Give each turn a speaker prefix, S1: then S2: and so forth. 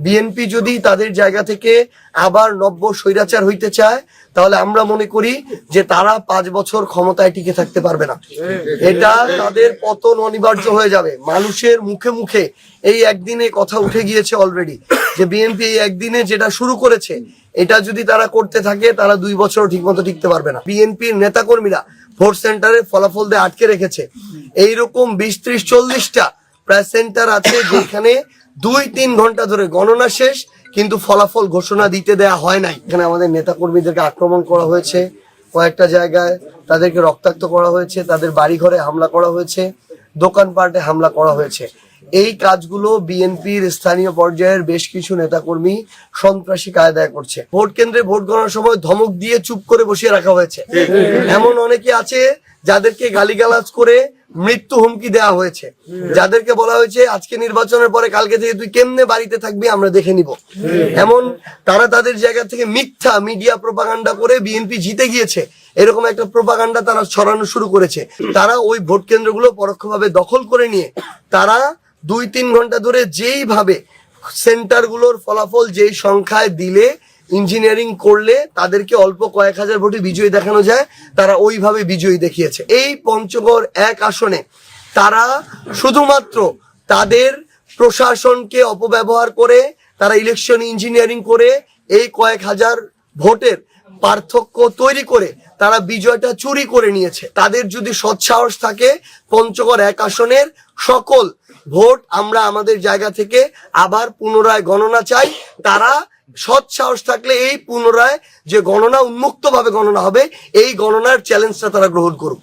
S1: BNP যদি তাদের জায়গা থেকে আবার নব্য স্বৈরাচার হইতে চায় তাহলে আমরা মনে করি যে তারা 5 বছর ক্ষমতায় টিকে থাকতে পারবে না। এটা তাদের পতন অনিবার্য হয়ে যাবে। মানুষের মুখে মুখে এই একদিনে কথা উঠে গিয়েছে অলরেডি যে বিএনপি এই একদিনে যেটা শুরু করেছে এটা যদি তারা করতে থাকে তারা 2 বছর ঠিকমতো টিকতে পারবে না। বিএনপির নেতাকর্মীরা ভোট সেন্টারে ফলাফল দিয়ে আটকে রেখেছে। এইরকম 20, 30, 40টা প্রায় সেন্টার আছে যেখানে 2-3 ঘন্টা ধরে গণনা শেষ কিন্তু ফলাফল ঘোষণা দিতে দেয়া হয় নাই। এখানে আমাদের নেতাকর্মীদেরকে আক্রমণ করা হয়েছে, কয়েকটা জায়গায় তাদেরকে রক্তাক্ত করা হয়েছে, তাদের বাড়িঘরে হামলা করা হয়েছে, দোকানপাটে হামলা করা হয়েছে। এই কাজগুলো বিএনপির স্থানীয় পর্যায়ের বেশ কিছু নেতাকর্মী সন্ত্রাসী কায়দায় করছে। ভোট কেন্দ্রে ভোট গণনার সময় ধমক দিয়ে চুপ করে বসিয়ে রাখা হয়েছে। এমন অনেকে আছে যাদেরকে গালিগালাজ করে মৃত্যু হুমকি দেওয়া হয়েছে, যাদেরকে বলা হয়েছে আজকে নির্বাচনের পরে কালকে থেকে তুই কেমনে বাড়িতে থাকবি আমরা দেখে নিব। এমন তারা তাদের জায়গা থেকে মিথ্যা মিডিয়া প্রোপাগান্ডা করে বিএনপি জিতে গিয়েছে এরকম একটা প্রোপাগান্ডা তারা ছড়ানো শুরু করেছে। তারা ওই ভোট কেন্দ্রগুলো পরোক্ষভাবে দখল করে নিয়ে তারা 2-3 ঘন্টা ধরে যেইভাবে সেন্টারগুলোর ফলাফল যেই সংখ্যায় দিলে ইঞ্জিনিয়ারিং করলে তাদেরকে অল্প কয়েক হাজার ভোটে বিজয়ী দেখানো যায় তারা ওইভাবে বিজয়ী দেখিয়েছে। এই পঞ্চগড় 1 আসনে তারা শুধুমাত্র তাদের প্রশাসনকে অপব্যবহার করে তারা ইলেকশন ইঞ্জিনিয়ারিং করে এই কয়েক হাজার ভোটের পার্থক্য তৈরি করে তারা বিজয়টা চুরি করে নিয়েছে। তাদের যদি সৎসাহস থাকে পঞ্চগড় 1 আসনের সকল ভোট আমরা আমাদের জায়গা থেকে আবার পুনরায় গণনা চাই। তারা সৎ সাহস থাকলে এই পুনরায় যে গণনা উন্মুক্ত ভাবে গণনা হবে এই গণনার চ্যালেঞ্জটা তারা গ্রহণ করুক।